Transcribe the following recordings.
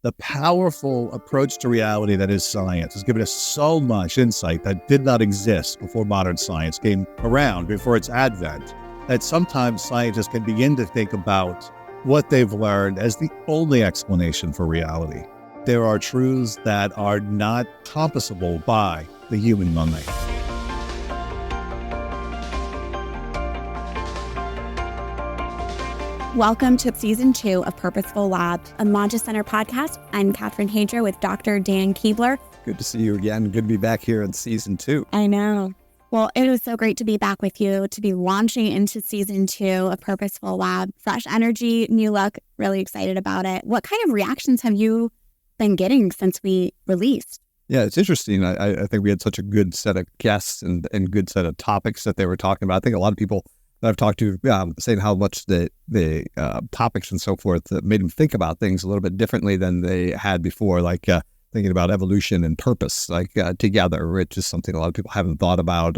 The powerful approach to reality that is science has given us so much insight that did not exist before modern science came around, before its advent, that sometimes scientists can begin to think about what they've learned as the only explanation for reality. There are truths that are not compassable by the human mind. Welcome to Season 2 of Purposeful Lab, a Mantra Center podcast. I'm Katherine Hadra with Dr. Dan Keebler. Good to see you again. Good to be back here in Season 2. I know. Well, it was so great to be back with you, to be launching into Season 2 of Purposeful Lab. Fresh energy, new look, really excited about it. What kind of reactions have you been getting since we released? Yeah, it's interesting. I think we had such a good set of guests and good set of topics that they were talking about. I think a lot of people that I've talked to saying how much the topics and so forth made them think about things a little bit differently than they had before, like thinking about evolution and purpose, like together, which is something a lot of people haven't thought about,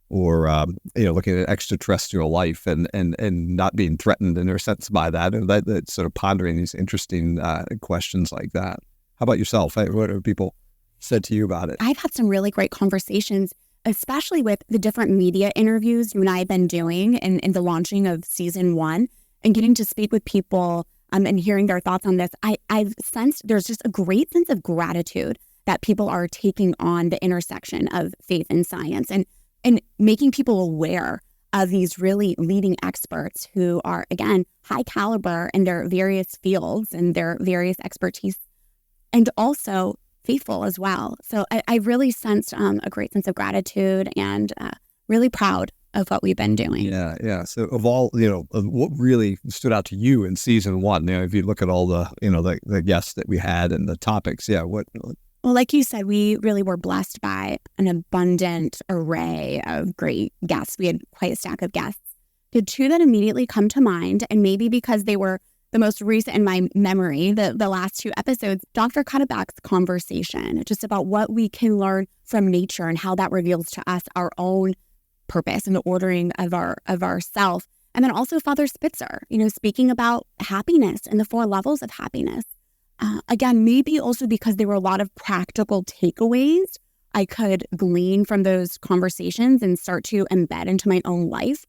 or looking at extraterrestrial life and not being threatened in their sense by that, and that sort of pondering these interesting questions like that. How about yourself? What have people said to you about it? I've had some really great conversations, especially with the different media interviews you and I have been doing in the launching of Season 1 and getting to speak with people and hearing their thoughts on this. I've sensed there's just a great sense of gratitude that people are taking on the intersection of faith and science and making people aware of these really leading experts who are, again, high caliber in their various fields and their various expertise, and also faithful as well. So I really sensed a great sense of gratitude and really proud of what we've been doing. Yeah. So of all, of what really stood out to you in Season 1, if you look at all the, the guests that we had and the topics, what? Well, like you said, we really were blessed by an abundant array of great guests. We had quite a stack of guests. The two that immediately come to mind, and maybe because they were the most recent in my memory, the last two episodes, Dr. Cuddeback's conversation, just about what we can learn from nature and how that reveals to us our own purpose and the ordering of our self. And then also Father Spitzer, speaking about happiness and the 4 levels of happiness. Again, maybe also because there were a lot of practical takeaways I could glean from those conversations and start to embed into my own life.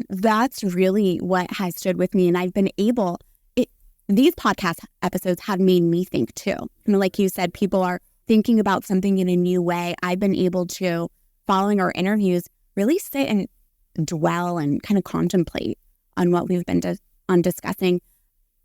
That's really what has stood with me. And I've been these podcast episodes have made me think too. Like you said, people are thinking about something in a new way. I've been able to, following our interviews, really sit and dwell and kind of contemplate on what we've been discussing.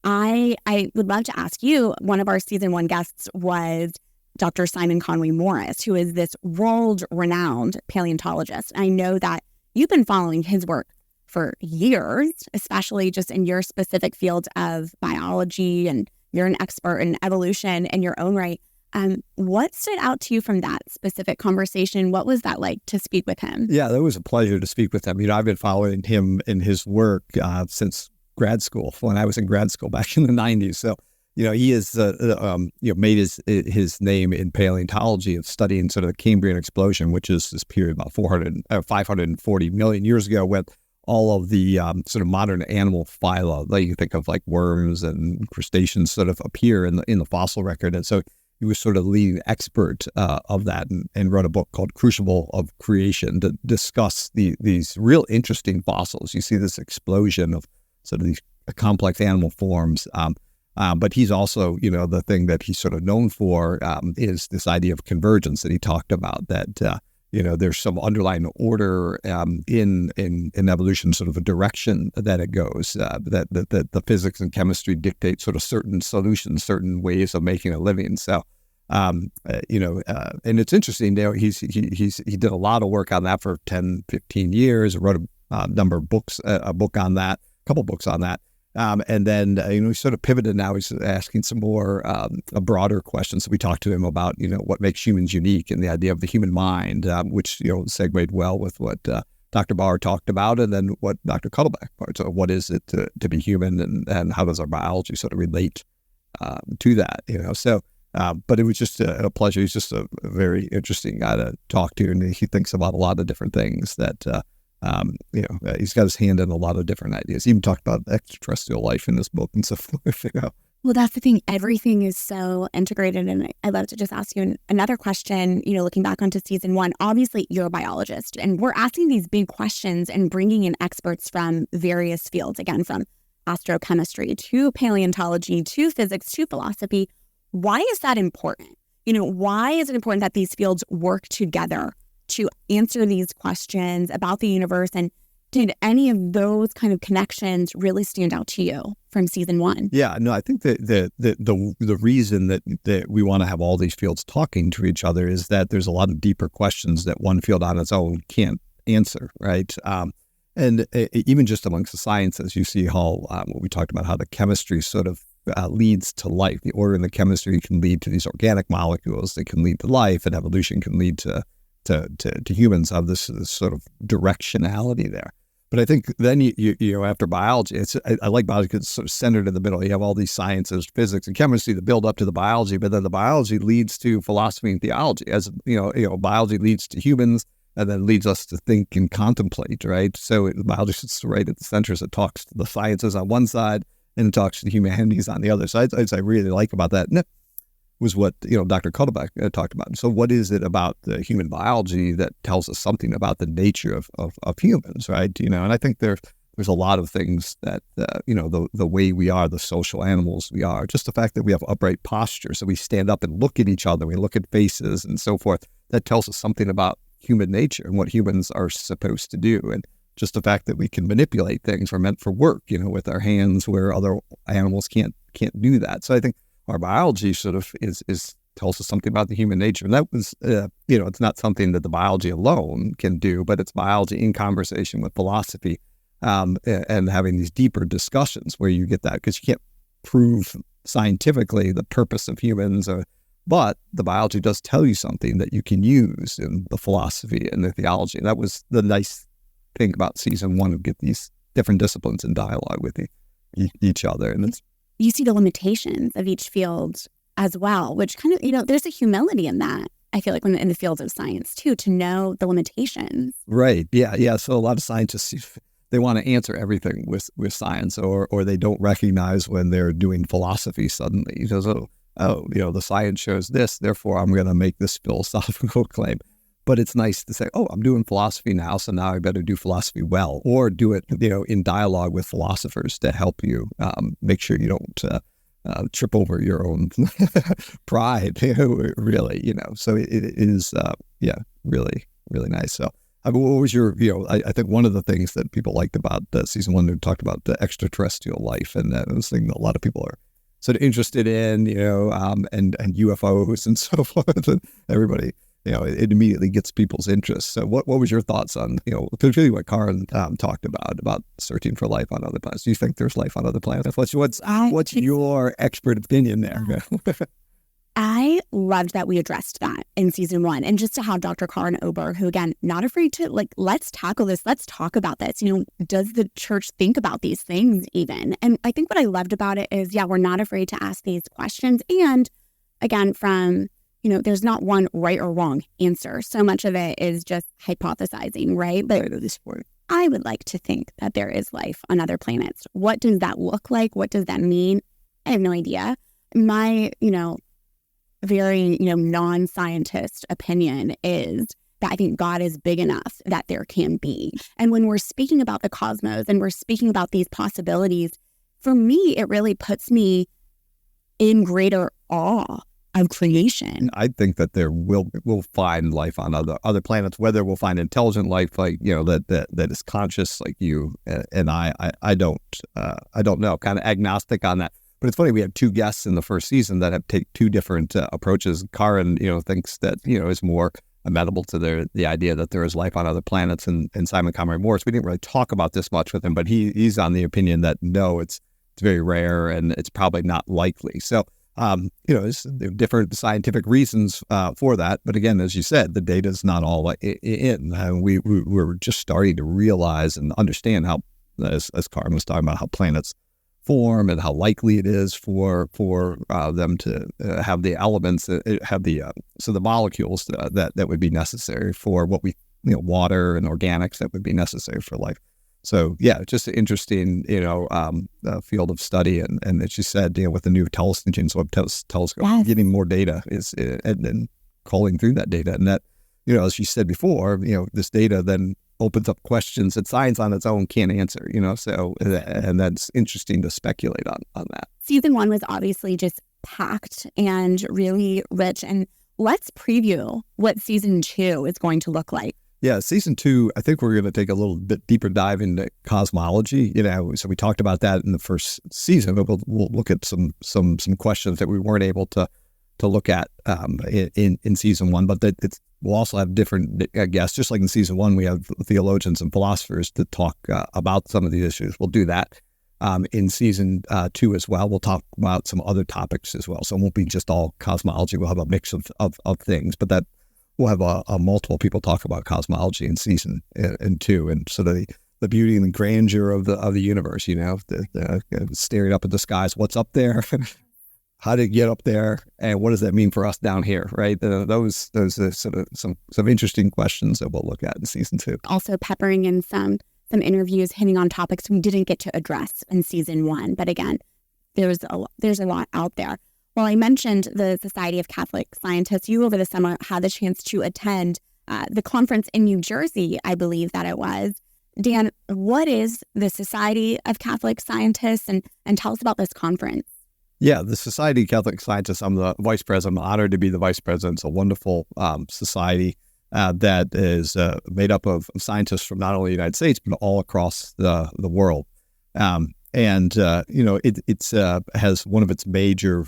I would love to ask you, one of our Season 1 guests was Dr. Simon Conway Morris, who is this world-renowned paleontologist. I know that you've been following his work for years, especially just in your specific field of biology, and you're an expert in evolution in your own right. What stood out to you from that specific conversation? What was that like to speak with him? Yeah, that was a pleasure to speak with him. I've been following him in his work since grad school, when I was in grad school back in the 90s. So, he has made his name in paleontology of studying sort of the Cambrian explosion, which is this period about 540 million years ago, when all of the sort of modern animal phyla, like you think of like worms and crustaceans, sort of appear in the fossil record. And so he was sort of the leading expert of that and wrote a book called Crucible of Creation to discuss these real interesting fossils. You see this explosion of sort of these complex animal forms. But he's also, the thing that he's sort of known for is this idea of convergence that he talked about, that, there's some underlying order in evolution, sort of a direction that it goes, that the physics and chemistry dictate sort of certain solutions, certain ways of making a living. So, and it's interesting, he did a lot of work on that for 10, 15 years, wrote a number of books, a book on that, a couple books on that. And then, he sort of pivoted now. He's asking some more broader questions. So we talked to him about, what makes humans unique and the idea of the human mind, which, segued well with what Dr. Barr talked about, and then what Dr. Cuddeback part. So what is it to be human, and how does our biology sort of relate to that, So, but it was just a pleasure. He's just a very interesting guy to talk to, and he thinks about a lot of different things that he's got his hand in a lot of different ideas. He even talked about extraterrestrial life in this book and so forth. Well, that's the thing. Everything is so integrated. And I'd love to just ask you another question, looking back onto season 1. Obviously, you're a biologist, and we're asking these big questions and bringing in experts from various fields, again, from astrochemistry to paleontology to physics to philosophy. Why is that important? Why is it important that these fields work together to answer these questions about the universe? And did any of those kind of connections really stand out to you from season 1? Yeah, no, I think that the reason that we want to have all these fields talking to each other is that there's a lot of deeper questions that one field on its own can't answer, right? And even just amongst the sciences, you see how what we talked about, how the chemistry sort of leads to life. The order in the chemistry can lead to these organic molecules that can lead to life, and evolution can lead to humans have this sort of directionality there. But I think then you after biology, I like biology because it's sort of centered in the middle. You have all these sciences, physics and chemistry that build up to the biology, but then the biology leads to philosophy and theology. As biology leads to humans, and then leads us to think and contemplate, right? So biology sits right at the center, so it talks to the sciences on one side and it talks to the humanities on the other. So I really like about that. And that was what Dr. Kotelbach talked about. So what is it about the human biology that tells us something about the nature of humans, right? And I think there's a lot of things that the way we are, the social animals we are, just the fact that we have upright posture, so we stand up and look at each other, we look at faces and so forth. That tells us something about human nature and what humans are supposed to do. And just the fact that we can manipulate things, we're meant for work, with our hands, where other animals can't do that. So I think our biology sort of is tells us something about the human nature. And that was, it's not something that the biology alone can do, but it's biology in conversation with philosophy and having these deeper discussions where you get that, because you can't prove scientifically the purpose of humans, but the biology does tell you something that you can use in the philosophy and the theology. And that was the nice thing about season 1, of get these different disciplines in dialogue with each other. And it's, you see the limitations of each field as well, which kind of, there's a humility in that. I feel like when in the fields of science too, to know the limitations. Right. Yeah. So a lot of scientists, they want to answer everything with science, or they don't recognize when they're doing philosophy suddenly. The science shows this, therefore I'm going to make this philosophical claim. But it's nice to say, I'm doing philosophy now, so now I better do philosophy well, or do it, in dialogue with philosophers to help you make sure you don't trip over your own pride, really, So it is, really, really nice. So what was your, I think one of the things that people liked about season 1, they talked about the extraterrestrial life, and that was something that a lot of people are sort of interested in, and UFOs and so forth, and everybody. It immediately gets people's interest. So what was your thoughts on, particularly what Karen talked about searching for life on other planets? Do you think there's life on other planets? What's your expert opinion there? I loved that we addressed that in season 1, and just to have Dr. Karen Ober, who, again, not afraid to let's tackle this. Let's talk about this. Does the church think about these things even? And I think what I loved about it is, we're not afraid to ask these questions. And again, from there's not one right or wrong answer. So much of it is just hypothesizing, right? But right at this point, I would like to think that there is life on other planets. What does that look like? What does that mean? I have no idea. My, very, non-scientist opinion is that I think God is big enough that there can be. And when we're speaking about the cosmos and we're speaking about these possibilities, for me, it really puts me in greater awe of creation. I think that we'll find life on other planets, whether we'll find intelligent life like that is conscious like you and I don't know, kind of agnostic on that. But it's funny, we had 2 guests in the first season that have taken 2 different approaches. Karen thinks that is more amenable to the idea that there is life on other planets, and Simon Conroy Morris, we didn't really talk about this much with him, but he's on the opinion that no, it's very rare and it's probably not likely. So there are different scientific reasons for that. But again, as you said, the data is not all in. We're just starting to realize and understand how, as Karen was talking about, how planets form and how likely it is for them to have the elements, have the molecules that would be necessary for what we, water and organics that would be necessary for life. So yeah, just an interesting, field of study. And as you said, with the new James Webb telescope, Yes. getting more data and calling through that data. And that, as you said before, this data then opens up questions that science on its own can't answer, so, and that's interesting to speculate on that. Season 1 was obviously just packed and really rich. And let's preview what season 2 is going to look like. Yeah, season 2, I think we're going to take a little bit deeper dive into cosmology. So we talked about that in the first season, but we'll look at some questions that we weren't able to look at in season 1. But we'll also have different guests, just like in season 1, we have theologians and philosophers to talk about some of these issues. We'll do that in season 2 as well. We'll talk about some other topics as well. So it won't be just all cosmology. We'll have a mix of things, but that. We'll have a multiple people talk about cosmology in season 2, and sort of the beauty and the grandeur of the universe. Staring up at the skies, what's up there, how to get up there, and what does that mean for us down here? Right? Those are sort of some interesting questions that we'll look at in season 2. Also peppering in some interviews hitting on topics we didn't get to address in season 1, but again, there's a lot out there. Well, I mentioned the Society of Catholic Scientists. You over the summer had the chance to attend the conference in New Jersey, I believe that it was. Dan, what is the Society of Catholic Scientists, and tell us about this conference? Yeah, the Society of Catholic Scientists, I'm the vice president. I'm honored to be the vice president. It's a wonderful society that is made up of scientists from not only the United States, but all across the world. And it has one of its major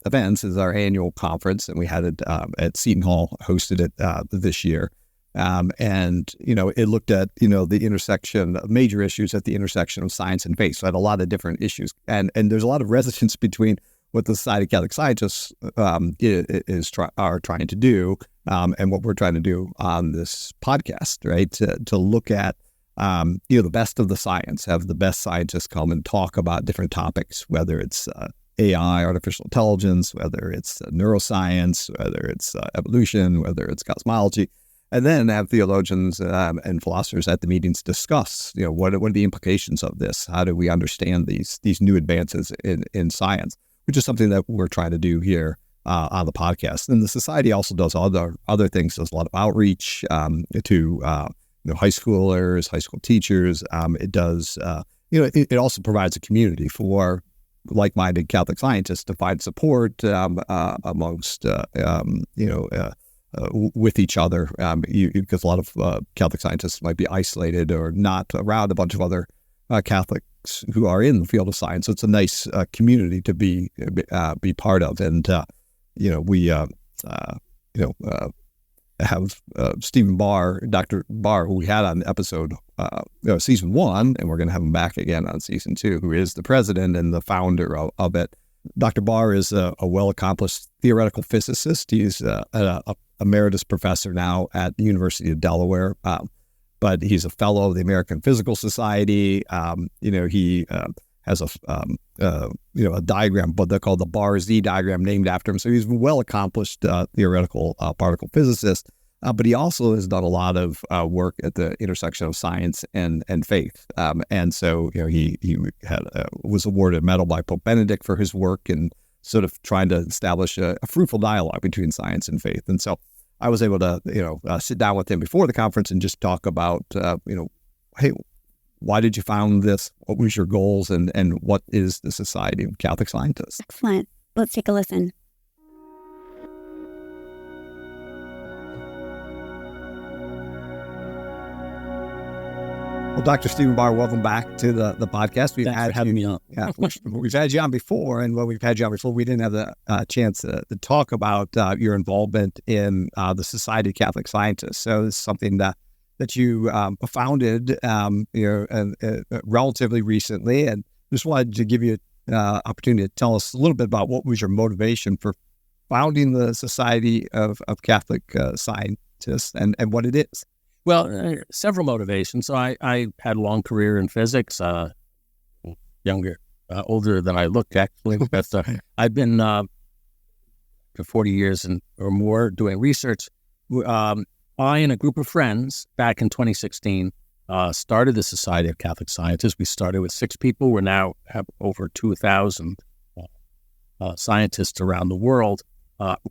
events is our annual conference, and we had it at Seton Hall, hosted it this year. It looked at the intersection of major issues at the intersection of science and faith. So it had a lot of different issues, and there's a lot of resonance between what the Society of Catholic Scientists are trying to do and what we're trying to do on this podcast, right? To look at the best of the science, have the best scientists come and talk about different topics, whether it's AI, artificial intelligence, whether it's neuroscience, whether it's evolution, whether it's cosmology, and then have theologians and philosophers at the meetings discuss, what are the implications of this? How do we understand these new advances in science, which is something that we're trying to do here on the podcast. And the society also does other things. Does a lot of outreach to high schoolers, high school teachers. It does, it also provides a community for like-minded Catholic scientists to find support amongst, with each other. Because a lot of Catholic scientists might be isolated or not around a bunch of other Catholics who are in the field of science. So it's a nice community to be part of. And, we have Stephen Barr, Dr. Barr, who we had on episode season 1, and we're going to have him back again on season 2, who is the president and the founder of it. Dr. Barr is a well-accomplished theoretical physicist. He's an emeritus professor now at the University of Delaware, but he's a fellow of the American Physical Society. He has a diagram, but they're called the Barr Z diagram, named after him. So he's a well-accomplished theoretical particle physicist, but he also has done a lot of work at the intersection of science and faith. And so, he was awarded a medal by Pope Benedict for his work and sort of trying to establish a fruitful dialogue between science and faith. And so I was able to, sit down with him before the conference and just talk about, hey, why did you found this? What was your goals? And what is the Society of Catholic Scientists? Excellent. Let's take a listen. Well, Dr. Stephen Barr, welcome back to the podcast. Thanks for having me on. Yeah, we've had you on before, and when we've had you on before, we didn't have the chance to talk about your involvement in the Society of Catholic Scientists. So this is something that you founded relatively recently, and just wanted to give you an opportunity to tell us a little bit about what was your motivation for founding the Society of Catholic Scientists and what it is. Well, several motivations. So I had a long career in physics, older than I look, actually. But I've been for 40 years or more doing research. I and a group of friends back in 2016 started the Society of Catholic Scientists. We started with 6 people. We now have over 2,000 scientists around the world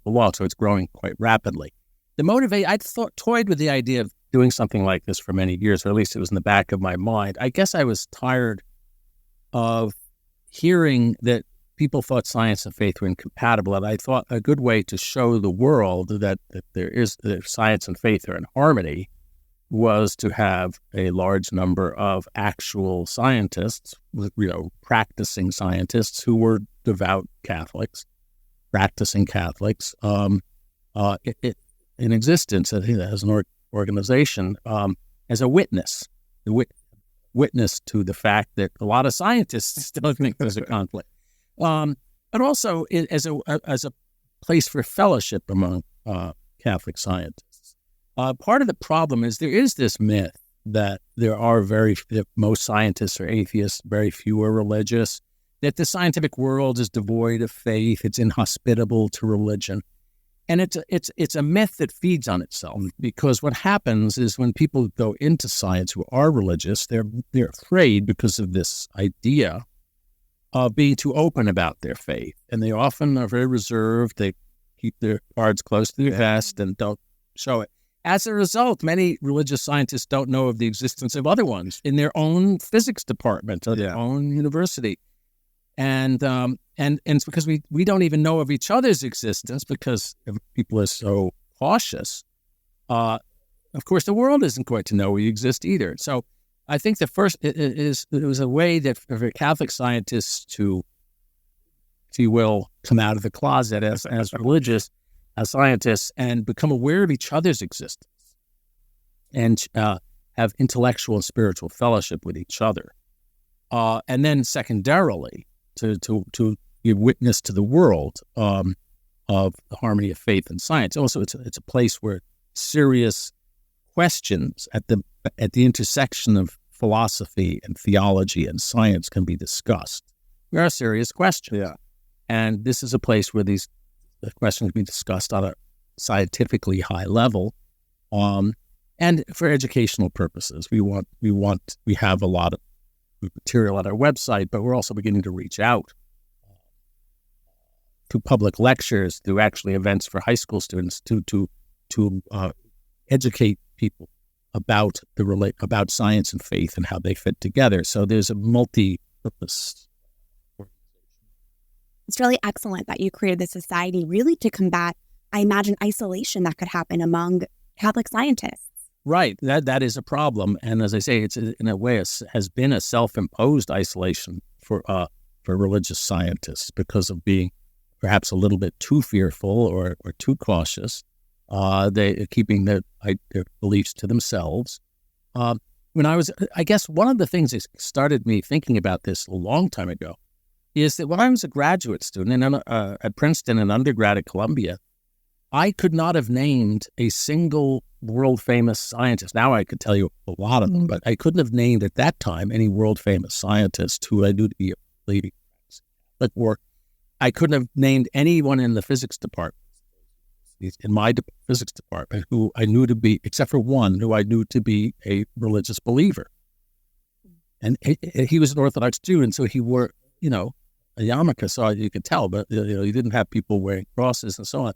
belong, so it's growing quite rapidly. I toyed with the idea of doing something like this for many years, or at least it was in the back of my mind. I guess I was tired of hearing that people thought science and faith were incompatible, and I thought a good way to show the world that science and faith are in harmony was to have a large number of actual scientists, practicing scientists who were devout Catholics, practicing Catholics, in existence as an organization, as a witness, witness to the fact that a lot of scientists still think there's a conflict, but also as a place for fellowship among Catholic scientists. Part of the problem is there is this myth that that most scientists are atheists, very few are religious, that the scientific world is devoid of faith, it's inhospitable to religion. And it's a myth that feeds on itself, because what happens is when people go into science who are religious, they're afraid because of this idea of being too open about their faith. And they often are very reserved. They keep their cards close to their vest and don't show it. As a result, many religious scientists don't know of the existence of other ones in their own physics department or their own university. And it's because we don't even know of each other's existence because people are so cautious. Of course, the world isn't going to know we exist either. So I think the first it was a way that for Catholic scientists to, if you will, come out of the closet as religious, as scientists, and become aware of each other's existence and have intellectual and spiritual fellowship with each other. And then secondarily, to give witness to the world of the harmony of faith and science. Also, it's a place where serious questions at the intersection of philosophy and theology and science can be discussed. There are serious questions. Yeah. And this is a place where the questions can be discussed on a scientifically high level. And for educational purposes, we have a lot of material on our website, but we're also beginning to reach out to public lectures, to actually events for high school students, to educate people about about science and faith and how they fit together. So there's a multi-purpose organization. It's really excellent that you created this society really to combat, I imagine, isolation that could happen among Catholic scientists. Right. That is a problem. And as I say, it's in a way has been a self-imposed isolation for religious scientists because of being perhaps a little bit too fearful or too cautious. They keeping their beliefs to themselves. I guess one of the things that started me thinking about this a long time ago is that when I was a graduate student at Princeton and undergrad at Columbia, I could not have named a single world-famous scientist. Now I could tell you a lot of them, but I couldn't have named at that time any world-famous scientist who I knew to be a leading Catholic, or I couldn't have named anyone in the physics department, in my physics department, who I knew to be, except for one, who I knew to be a religious believer. And he was an Orthodox Jew, and so he wore, a yarmulke, so you could tell, but he didn't have people wearing crosses and so on.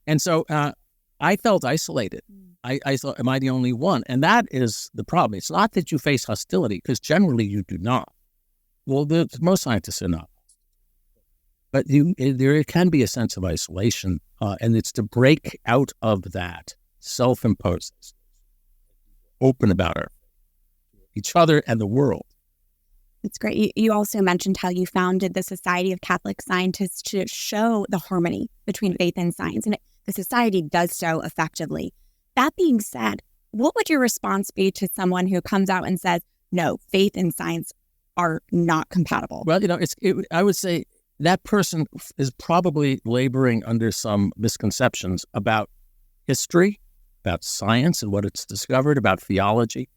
And so I felt isolated. I thought, am I the only one? And that is the problem. It's not that you face hostility, because generally you do not. Well, most scientists are not. But there can be a sense of isolation, and it's to break out of that self-imposed, open about each other and the world. It's great. You also mentioned how you founded the Society of Catholic Scientists to show the harmony between faith and science, and the society does so effectively. That being said, what would your response be to someone who comes out and says, no, faith and science are not compatible? Well, I would say that person is probably laboring under some misconceptions about history, about science and what it's discovered, about theology.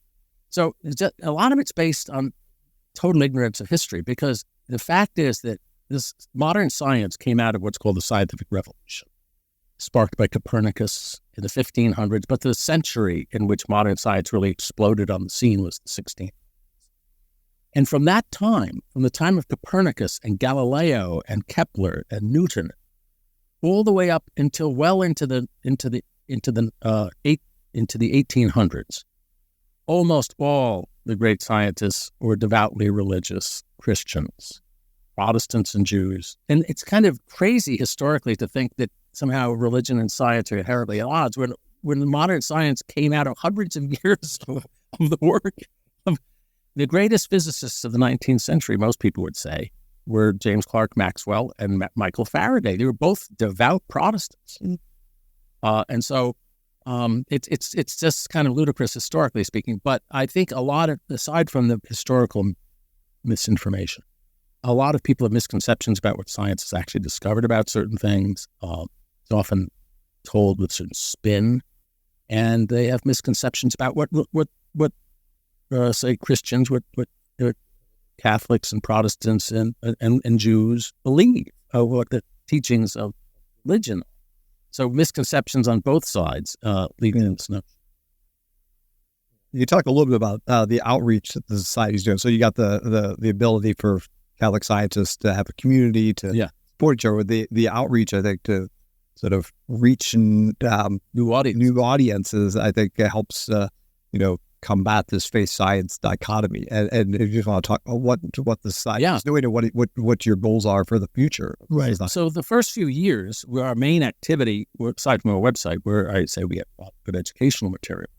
So a lot of it's based on total ignorance of history, because the fact is that this modern science came out of what's called the scientific revolution. sparked by Copernicus in the 1500s, but the century in which modern science really exploded on the scene was the 1600s. And from that time, from the time of Copernicus and Galileo and Kepler and Newton, all the way up until well into the 1800s, almost all the great scientists were devoutly religious Christians, Protestants and Jews. And it's kind of crazy historically to think that somehow religion and science are inherently at odds when modern science came out of hundreds of years of the work of the greatest physicists of the 19th century, most people would say, were James Clerk Maxwell and Michael Faraday. They were both devout Protestants. And so it's just kind of ludicrous historically speaking. But I think a lot of, aside from the historical misinformation, a lot of people have misconceptions about what science has actually discovered about certain things. It's often told with certain spin, and they have misconceptions about what say Christians, what Catholics and Protestants and Jews believe, what the teachings of religion. So misconceptions on both sides lead to this notion. You talk a little bit about the outreach that the society is doing. So you got the ability for Catholic scientists to have a community to support each other. The outreach, I think, to sort of reach new audiences, I think helps combat this faith science dichotomy. And if you just want to talk about what the society is doing and what your goals are for the future. Right. So the first few years, our main activity, aside from our website, where I say we have good educational material,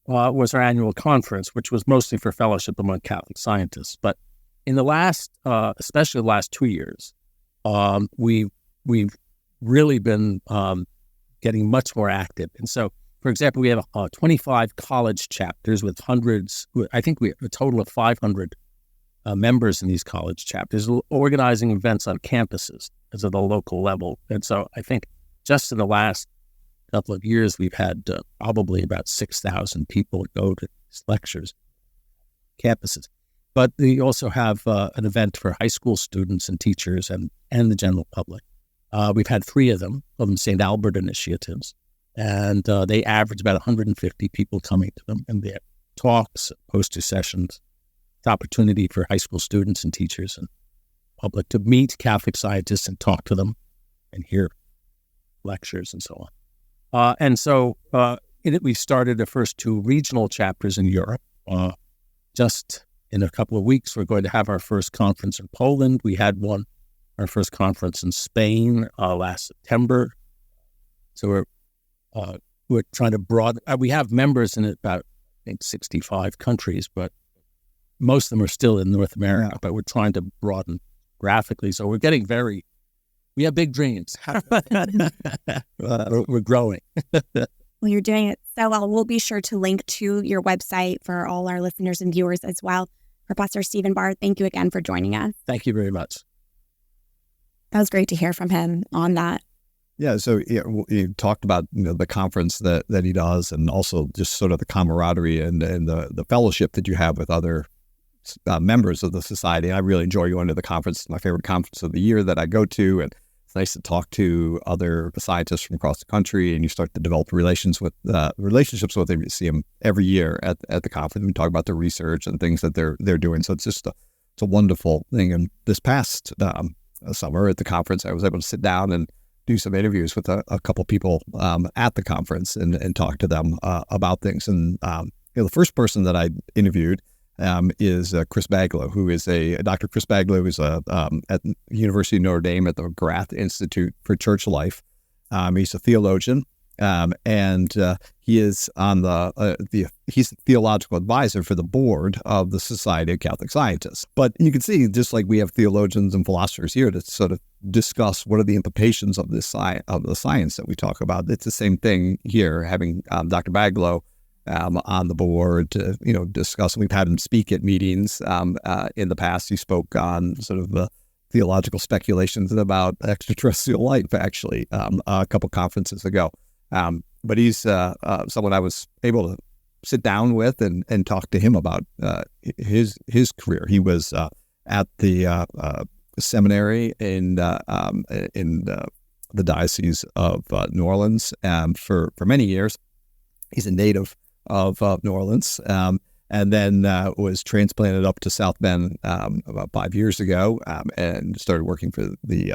was our annual conference, which was mostly for fellowship among Catholic scientists. But in the last, especially the last 2 years, we've really been getting much more active. And so, for example, we have 25 college chapters with hundreds. I think we have a total of 500 members in these college chapters, organizing events on campuses as at the local level. And so I think just in the last couple of years, we've had probably about 6,000 people go to these lectures, campuses. But we also have an event for high school students and teachers and the general public. We've had 3 of them St. Albert initiatives, and they average about 150 people coming to them, and they have talks, poster sessions. It's opportunity for high school students and teachers and public to meet Catholic scientists and talk to them and hear lectures and so on. And so we started the first 2 regional chapters in Europe. Just in a couple of weeks, we're going to have our first conference in Poland. We had our first conference in Spain last September. So we're trying to broaden. We have members in about, I think, 65 countries, but most of them are still in North America. But we're trying to broaden graphically. So we're getting we have big dreams. We're growing. Well, you're doing it so well. We'll be sure to link to your website for all our listeners and viewers as well. Professor Stephen Barr, thank you again for joining us. Thank you very much. That was great to hear from him on that. Yeah, so you talked about the conference that he does, and also just sort of the camaraderie and the fellowship that you have with other members of the society. I really enjoy going to the conference. It's my favorite conference of the year that I go to, and it's nice to talk to other scientists from across the country, and you start to develop relationships with them. You see them every year at the conference. We talk about the research and things that they're doing. So it's just it's a wonderful thing. And this past summer at the conference, I was able to sit down and do some interviews with a couple people at the conference and talk to them about things. And the first person that I interviewed is Chris Baglow, who is Dr. Chris Baglow is at the University of Notre Dame at the Grath Institute for Church Life. He's a theologian, and he is on he's the theological advisor for the board of the Society of Catholic Scientists. But you can see, just like we have theologians and philosophers here to sort of discuss what are the implications of this of the science that we talk about. It's the same thing here, having Dr. Baglow on the board to discuss. We've had him speak at meetings in the past. He spoke on sort of the theological speculations about extraterrestrial life, actually, a couple conferences ago. But he's someone I was able to sit down with and talk to him about his career. He was at the seminary in the Diocese of New Orleans for many years. He's a native of New Orleans, and then was transplanted up to South Bend about 5 years ago, and started working for the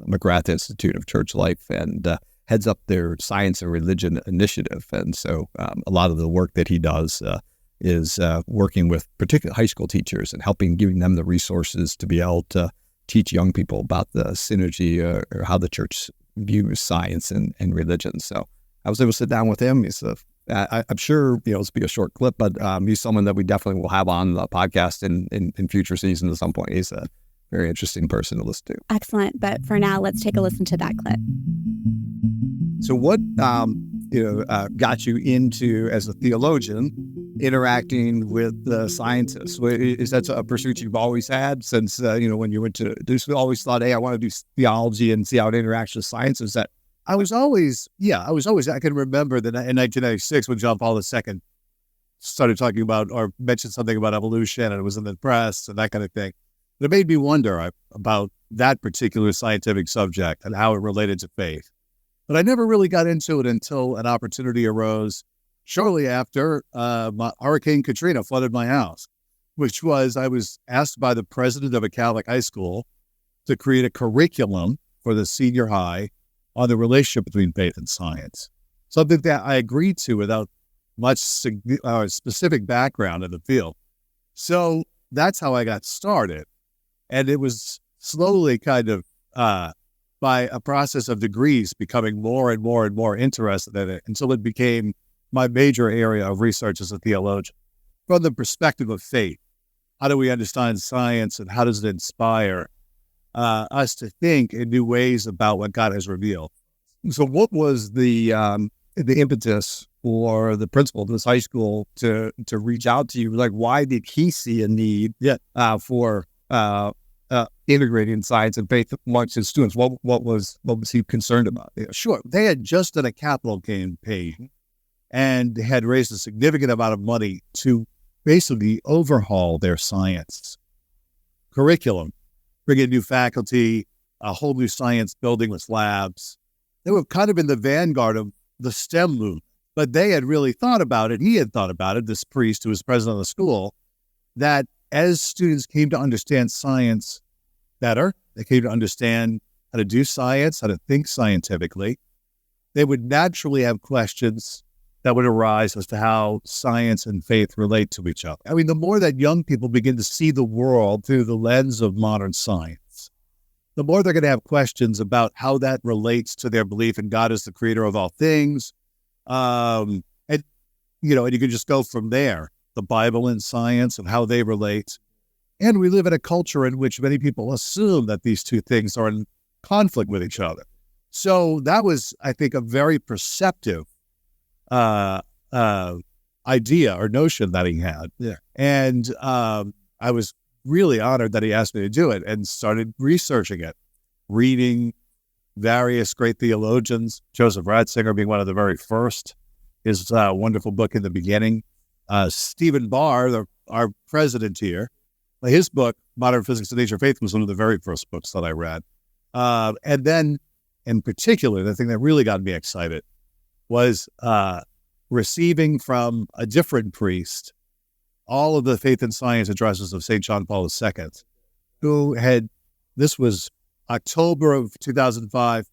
McGrath Institute of Church Life, and heads up their Science and Religion initiative. And so a lot of the work that he does is working with particular high school teachers and giving them the resources to be able to teach young people about the synergy or how the church views science and religion. So I was able to sit down with him. He's I'm sure, this will be a short clip, but he's someone that we definitely will have on the podcast in future seasons at some point. He's a very interesting person to listen to. Excellent. But for now, let's take a listen to that clip. So what got you into, as a theologian, interacting with the scientists? Is that a pursuit you've always had since, when you went to, you always thought, hey, I want to do theology and see how it interacts with science? Is that I can remember that in 1996 when John Paul II started talking about or mentioned something about evolution, and it was in the press and that kind of thing. But it made me wonder about that particular scientific subject and how it related to faith. But I never really got into it until an opportunity arose shortly after Hurricane Katrina flooded my house, which was I was asked by the president of a Catholic high school to create a curriculum for the senior high on the relationship between faith and science, something that I agreed to without much specific background in the field. So that's how I got started. And it was slowly kind of by a process of degrees becoming more and more and more interested in it until it became my major area of research as a theologian. From the perspective of faith, how do we understand science and how does it inspire us to think in new ways about what God has revealed? So what was the impetus or the principal of this high school to reach out to you? Like, why did he see a need for integrating science and faith amongst his students? What was he concerned about? Yeah, sure. They had just done a capital campaign and had raised a significant amount of money to basically overhaul their science curriculum, bring in new faculty, a whole new science building with labs. They were kind of in the vanguard of the STEM movement, but they had really thought about it. He had thought about it, this priest who was president of the school, that as students came to understand science better, they came to understand how to do science, how to think scientifically, they would naturally have questions that would arise as to how science and faith relate to each other. I mean, the more that young people begin to see the world through the lens of modern science, the more they're going to have questions about how that relates to their belief in God as the creator of all things. And you can just go from there, the Bible and science and how they relate. And we live in a culture in which many people assume that these two things are in conflict with each other. So that was, I think, a very perceptive idea or notion that he had. Yeah. And I was really honored that he asked me to do it and started researching it, reading various great theologians, Joseph Ratzinger being one of the very first, his wonderful book In the Beginning. Stephen Barr, our president here, his book, Modern Physics of Nature and Faith, was one of the very first books that I read. And then, in particular, the thing that really got me excited was receiving from a different priest all of the faith and science addresses of St. John Paul II, who this was October of 2005.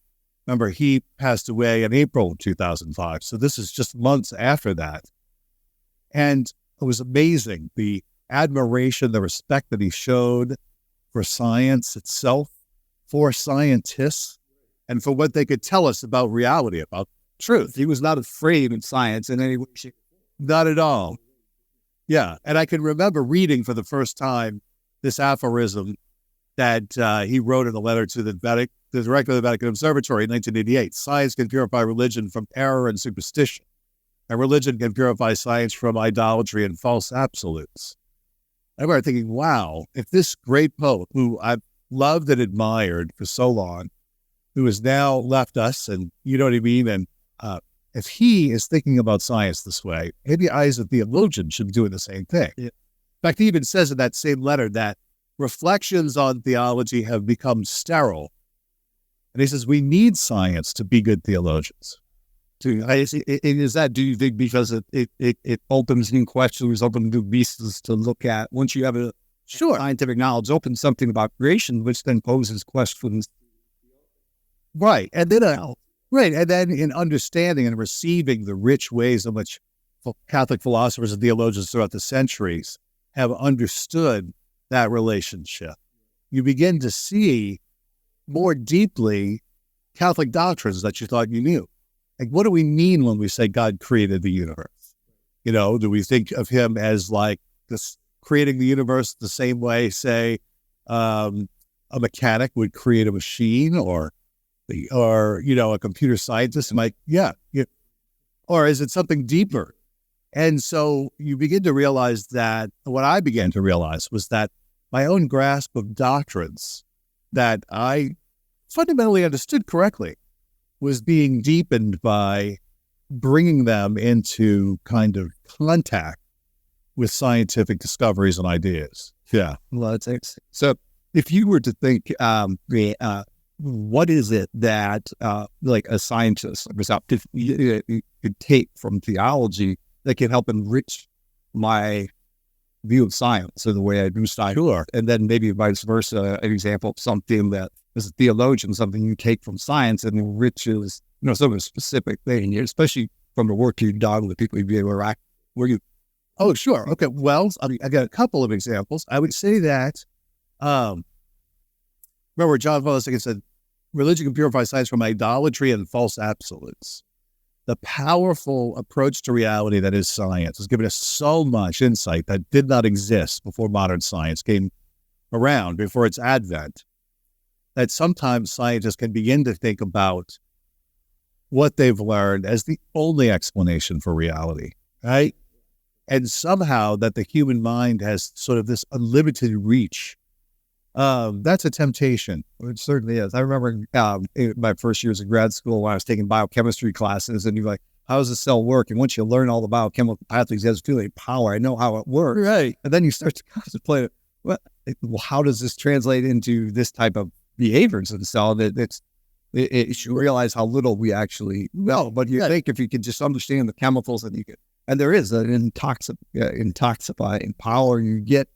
Remember, he passed away in April of 2005. So this is just months after that. And it was amazing, the admiration, the respect that he showed for science itself, for scientists, and for what they could tell us about reality, about truth. He was not afraid of science in any way. Not at all. Yeah. And I can remember reading for the first time this aphorism that he wrote in a letter to the director of the Vatican Observatory in 1988. Science can purify religion from error and superstition, and religion can purify science from idolatry and false absolutes. I remember thinking, wow, if this great poet, who I've loved and admired for so long, who has now left us, and you know what I mean, and if he is thinking about science this way, maybe I as a theologian should be doing the same thing. Yeah. In fact, he even says in that same letter that reflections on theology have become sterile And he says, we need science to be good theologians. Is that, do you think, because it opens new questions, opens new pieces to look at? Once you have a scientific knowledge, opens something about creation, which then poses questions. Right. And then, in understanding and receiving the rich ways in which Catholic philosophers and theologians throughout the centuries have understood that relationship, you begin to see more deeply Catholic doctrines that you thought you knew. Like, what do we mean when we say God created the universe? Do we think of him as like this creating the universe the same way, say, a mechanic would create a machine, or a computer scientist might, or is it something deeper? And so you begin to realize that what I began to realize was that my own grasp of doctrines that I fundamentally understood correctly was being deepened by bringing them into kind of contact with scientific discoveries and ideas. Yeah. Well, so if you were to think, what is it that, like a scientist could take from theology that can help enrich my view of science or the way I do science? Sure. And then maybe vice versa, an example of something that, as a theologian, something you take from science and enriches, some of a specific thing, especially from the work you've done with people you've been interact. Oh, sure. Okay. Well, I got a couple of examples. I would say that, remember John Paul II said, religion can purify science from idolatry and false absolutes. The powerful approach to reality that is science has given us so much insight that did not exist before modern science came around, before its advent, that sometimes scientists can begin to think about what they've learned as the only explanation for reality, right? And somehow that the human mind has sort of this unlimited reach. That's a temptation. It certainly is. I remember in my first years of grad school when I was taking biochemistry classes, and you're like, how does a cell work? And once you learn all the biochemical pathways, it has feeling power. I know how it works. Right. And then you start to contemplate, well, how does this translate into this type of behaviors of the cell? You realize how little we actually know. But you think if you could just understand the chemicals that you get, and there is an intoxifying power you get,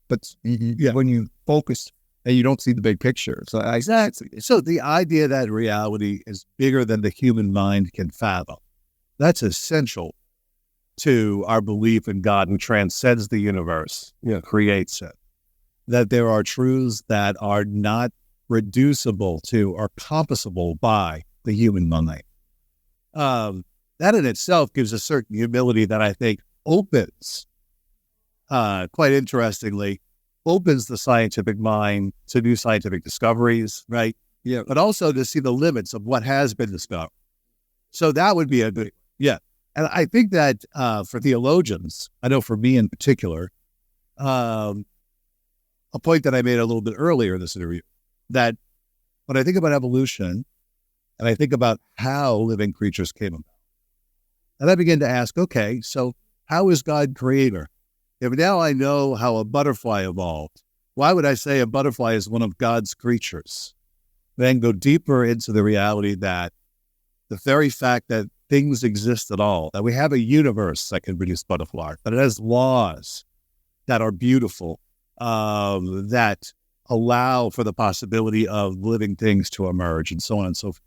but when you focus and you don't see the big picture. So exactly. So the idea that reality is bigger than the human mind can fathom, that's essential to our belief in God who transcends the universe, creates it. That there are truths that are not reducible to or compassable by the human mind. That in itself gives a certain humility that I think opens, quite interestingly, opens the scientific mind to new scientific discoveries, right? Yeah. But also to see the limits of what has been discovered. So that would be a good, And I think that for theologians, I know for me in particular, a point that I made a little bit earlier in this interview, that when I think about evolution and I think about how living creatures came about, and I begin to ask, okay, so how is God creator? If now I know how a butterfly evolved, why would I say a butterfly is one of God's creatures? Then go deeper into the reality that the very fact that things exist at all, that we have a universe that can produce butterflies, that it has laws that are beautiful, that allow for the possibility of living things to emerge, and so on and so forth.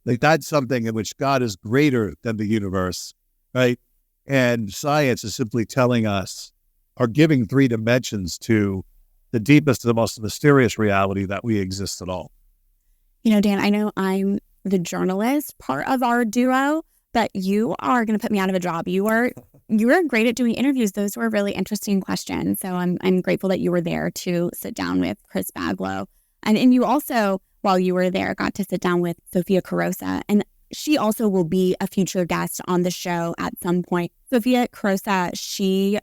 Like, that's something in which God is greater than the universe, right? And science is simply telling us, or giving 3 dimensions to the deepest, the most mysterious reality that we exist at all. Dan, I know I'm the journalist part of our duo, but you are going to put me out of a job. You are great at doing interviews. Those were really interesting questions. So I'm grateful that you were there to sit down with Chris Baglow. And you also, while you were there, got to sit down with Sophia Carozza. And she also will be a future guest on the show at some point. Sophia Carozza, she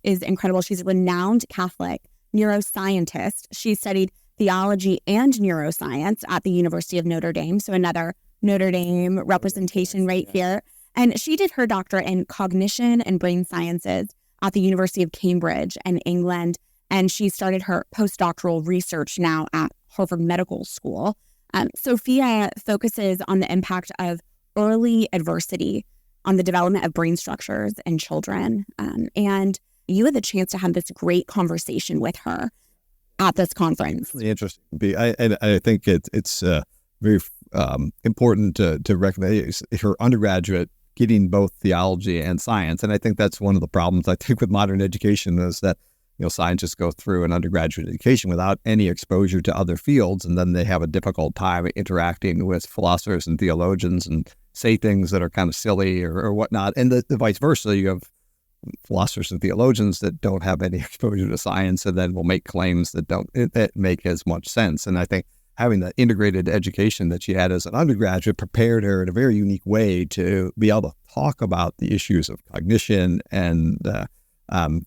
is incredible. She's a renowned Catholic neuroscientist. She studied theology and neuroscience at the University of Notre Dame. So another Notre Dame representation right here. And she did her doctorate in cognition and brain sciences at the University of Cambridge in England. And she started her postdoctoral research now at Harvard Medical School. Sophia focuses on the impact of early adversity on the development of brain structures in children. And you had the chance to have this great conversation with her at this conference. Really interesting. I think it's very important to recognize her undergraduate getting both theology and science. And I think that's one of the problems, I think, with modern education is that, scientists go through an undergraduate education without any exposure to other fields, and then they have a difficult time interacting with philosophers and theologians and say things that are kind of silly or whatnot. And the vice versa, you have philosophers and theologians that don't have any exposure to science and then will make claims that make as much sense. And I think having the integrated education that she had as an undergraduate prepared her in a very unique way to be able to talk about the issues of cognition and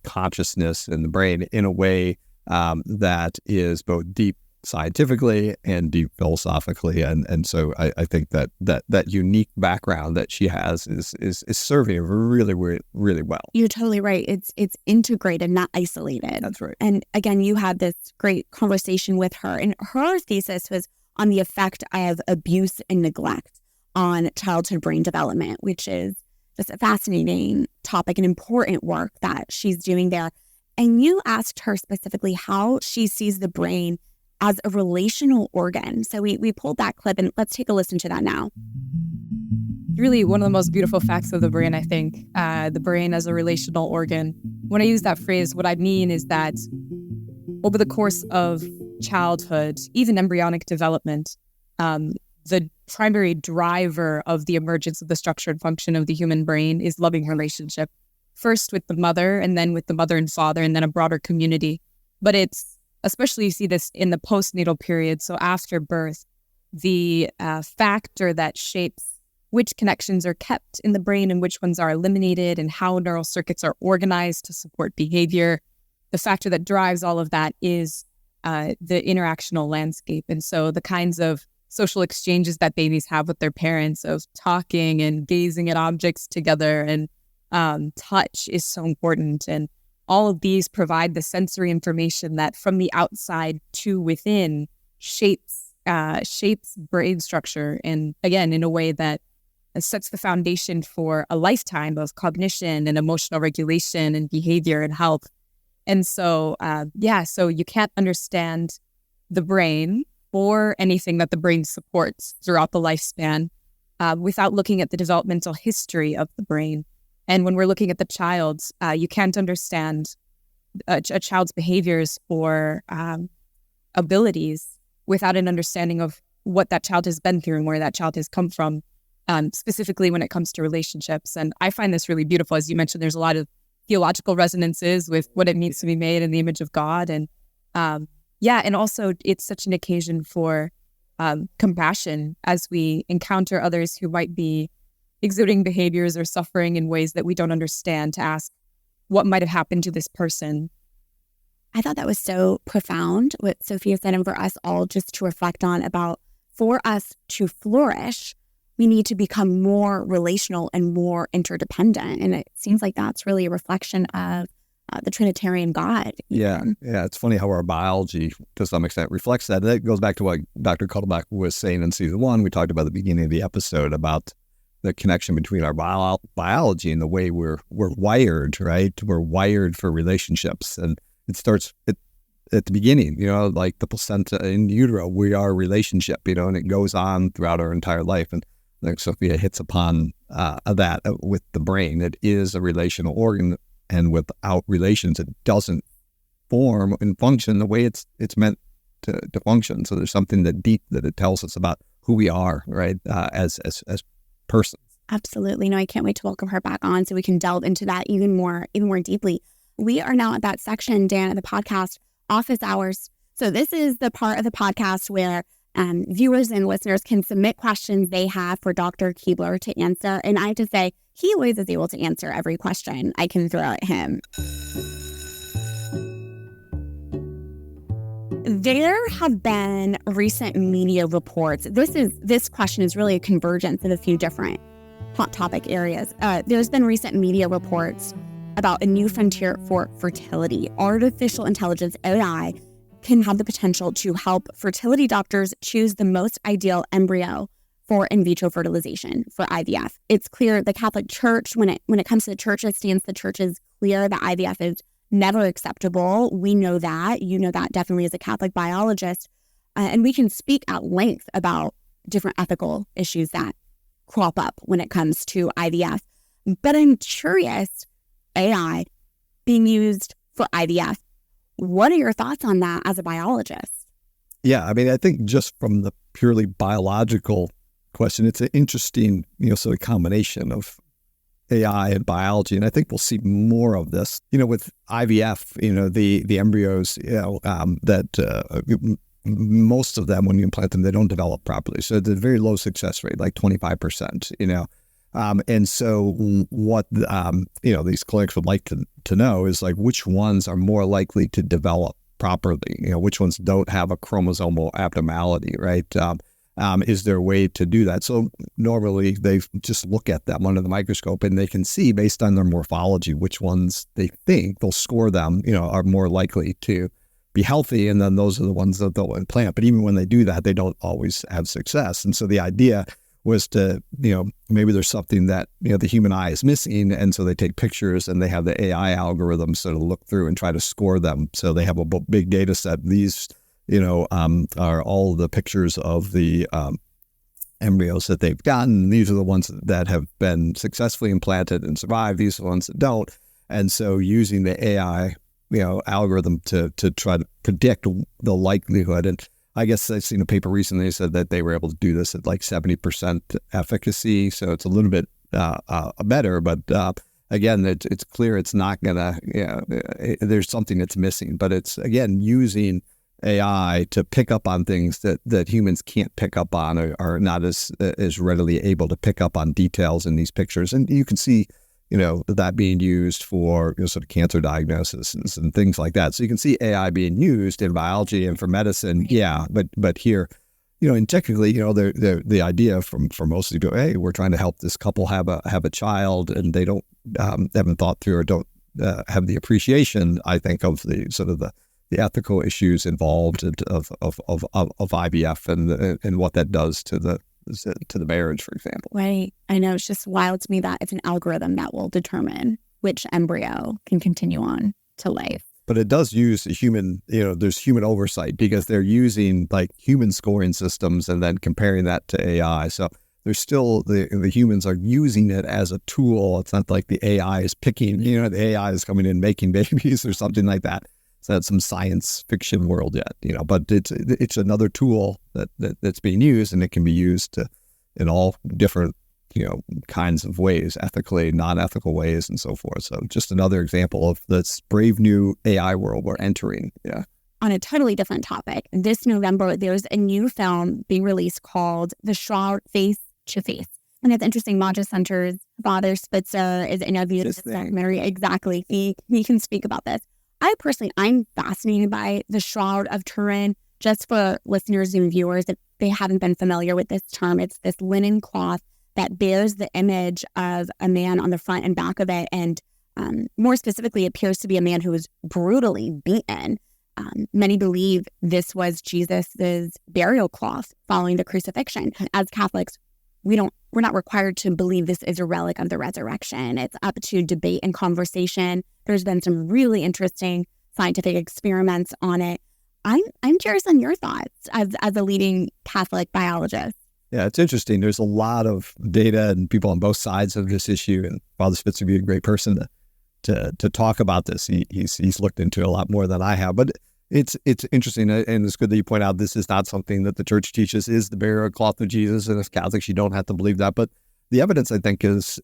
consciousness in the brain in a way that is both deep scientifically and deep philosophically. And so I think that unique background that she has is serving her really, really well. You're totally right. It's integrated, not isolated. That's right. And again, you had this great conversation with her, and her thesis was on the effect of abuse and neglect on childhood brain development, which is just a fascinating topic and important work that she's doing there. And you asked her specifically how she sees the brain as a relational organ. So we pulled that clip, and let's take a listen to that now. Really one of the most beautiful facts of the brain, I think, the brain as a relational organ. When I use that phrase, what I mean is that over the course of childhood, even embryonic development, the primary driver of the emergence of the structure and function of the human brain is loving relationship, first with the mother and then with the mother and father and then a broader community. But it's, especially you see this in the postnatal period, so after birth, the factor that shapes which connections are kept in the brain and which ones are eliminated and how neural circuits are organized to support behavior, the factor that drives all of that is the interactional landscape. And so the kinds of social exchanges that babies have with their parents of talking and gazing at objects together and touch is so important. And all of these provide the sensory information that from the outside to within shapes brain structure. And again, in a way that sets the foundation for a lifetime of cognition and emotional regulation and behavior and health. And so, so you can't understand the brain or anything that the brain supports throughout the lifespan without looking at the developmental history of the brain. And when we're looking at the child, you can't understand a child's behaviors or abilities without an understanding of what that child has been through and where that child has come from, specifically when it comes to relationships. And I find this really beautiful. As you mentioned, there's a lot of theological resonances with what it means to be made in the image of God. And and also it's such an occasion for compassion as we encounter others who might be exuding behaviors or suffering in ways that we don't understand, to ask what might have happened to this person. I thought that was so profound, what Sophia said, and for us all just to reflect on about, for us to flourish, we need to become more relational and more interdependent. And it seems like that's really a reflection of the Trinitarian God. Even. Yeah. It's funny how our biology, to some extent, reflects that. That goes back to what Dr. Cuddleback was saying in season 1. We talked about at the beginning of the episode about the connection between our biology and the way we're wired, right? We're wired for relationships. And it starts at the beginning, like the placenta in utero, we are a relationship, and it goes on throughout our entire life. And like Sophia hits upon that with the brain. It is a relational organ, and without relations, it doesn't form and function the way it's meant to function. So there's something that it tells us about who we are, right, as persons. Absolutely. No, I can't wait to welcome her back on so we can delve into that even more deeply. We are now at that section, Dan, of the podcast, office hours. So this is the part of the podcast where viewers and listeners can submit questions they have for Dr. Keebler to answer. And I have to say, he always is able to answer every question I can throw at him. There have been recent media reports. This question is really a convergence of a few different hot topic areas. There's been recent media reports about a new frontier for fertility, artificial intelligence, AI, can have the potential to help fertility doctors choose the most ideal embryo for in vitro fertilization, for IVF. It's clear the Catholic Church, when it comes to the Church's stance, the Church is clear that IVF is never acceptable. We know that. You know that definitely as a Catholic biologist. And we can speak at length about different ethical issues that crop up when it comes to IVF. But I'm curious, AI being used for IVF, what are your thoughts on that as a biologist? Yeah, I mean, I think just from the purely biological question, it's an interesting, sort of combination of AI and biology, and I think we'll see more of this. With IVF, the embryos, that most of them, when you implant them, they don't develop properly. So it's a very low success rate, like 25%. And so what these clinics would like to know is like which ones are more likely to develop properly. Which ones don't have a chromosomal abnormality, right? Is there a way to do that? So normally they just look at them under the microscope and they can see based on their morphology which ones they think they'll score them, are more likely to be healthy, and then those are the ones that they'll implant. But even when they do that, they don't always have success. And so the idea was to, maybe there's something that, the human eye is missing. And so they take pictures and they have the AI algorithm sort of look through and try to score them. So they have a big data set. These, are all the pictures of the embryos that they've gotten. These are the ones that have been successfully implanted and survived. These are the ones that don't. And so using the AI, algorithm to try to predict the likelihood. And I guess I've seen a paper recently that said that they were able to do this at like 70% efficacy. So it's a little bit better, but again, it's clear it's not gonna, there's something that's missing, but it's, again, using AI to pick up on things that humans can't pick up on or are not as readily able to pick up on details in these pictures. And you can see, that being used for sort of cancer diagnosis and things like that. So you can see AI being used in biology and for medicine. Yeah, but here, and technically, the idea for most people, hey, we're trying to help this couple have a child, and they don't haven't thought through or don't have the appreciation, I think, of the sort of the ethical issues involved of IVF and what that does to the marriage, for example. Right. I know, it's just wild to me that it's an algorithm that will determine which embryo can continue on to life. But it does use a human, there's human oversight because they're using like human scoring systems and then comparing that to AI. So there's still, the humans are using it as a tool. It's not like the AI is picking, the AI is coming in making babies or something like that. It's not some science fiction world yet, but it's another tool that's being used, and it can be used in all different, kinds of ways, ethically, non-ethical ways, and so forth. So just another example of this brave new AI world we're entering. Yeah. On a totally different topic, this November, there's a new film being released called The Shroud, Face to Face. And it's interesting, Maja Center's Father Spitzer is interviewed in this documentary. Exactly. He can speak about this. I'm fascinated by the Shroud of Turin. Just for listeners and viewers, if they haven't been familiar with this term, it's this linen cloth that bears the image of a man on the front and back of it. And more specifically, appears to be a man who was brutally beaten. Many believe this was Jesus's burial cloth following the crucifixion. As Catholics, we're not required to believe this is a relic of the resurrection. It's up to debate and conversation. There's been some really interesting scientific experiments on it. I'm curious on your thoughts as a leading Catholic biologist. Yeah, it's interesting. There's a lot of data and people on both sides of this issue, and Father Spitzer would be a great person to talk about this. He's looked into it a lot more than I have, but it's interesting, and it's good that you point out this is not something that the church teaches is the burial cloth of Jesus, and as Catholics you don't have to believe that, but the evidence, I think, is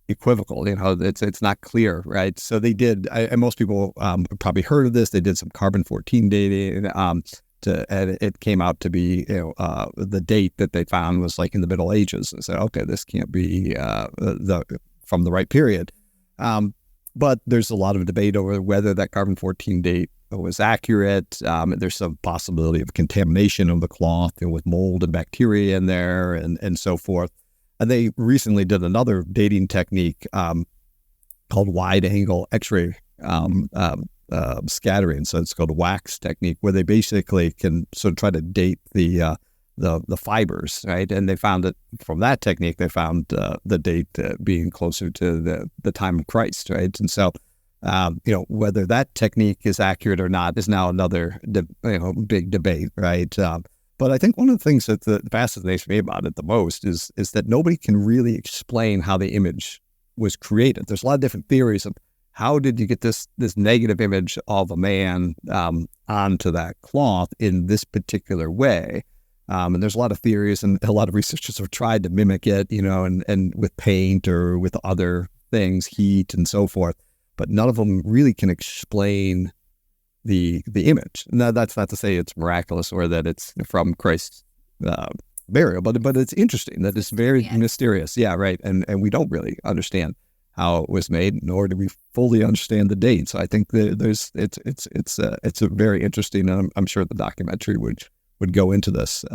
equivocal. It's not clear, right? So they did, and most people probably heard of this. They did some carbon-14 dating, and it came out to be, the date that they found was like in the Middle Ages, and said, okay, this can't be from the right period. But there's a lot of debate over whether that carbon-14 date was accurate. There's some possibility of contamination of the cloth with mold and bacteria in there, and so forth. And they recently did another dating technique called wide-angle X-ray scattering. So it's called a wax technique, where they basically can sort of try to date the fibers, right? And they found that from that technique, they found the date being closer to the time of Christ, right? And so, whether that technique is accurate or not is now another big debate, right? But I think one of the things that fascinates me about it the most is that nobody can really explain how the image was created. There's a lot of different theories of how did you get this negative image of a man onto that cloth in this particular way. And there's a lot of theories, and a lot of researchers have tried to mimic it, and with paint or with other things, heat and so forth. But none of them really can explain the image. Now, that's not to say it's miraculous or that it's from Christ's burial, but it's interesting that it's very mysterious. Yeah, right. And we don't really understand how it was made, nor do we fully understand the date. So I think it's a very interesting. And I'm sure the documentary would go into this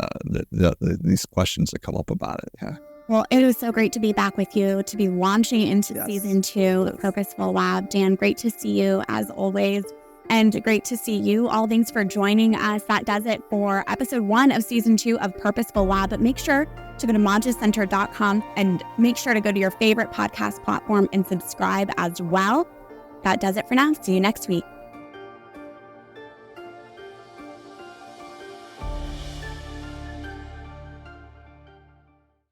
these questions that come up about it. Yeah. Well, it was so great to be back with you, to be launching into season 2 of Purposeful Lab. Dan, great to see you as always, and great to see you. All thanks for joining us. That does it for episode 1 of season 2 of Purposeful Lab. But make sure to go to ModgeCenter.com and make sure to go to your favorite podcast platform and subscribe as well. That does it for now. See you next week.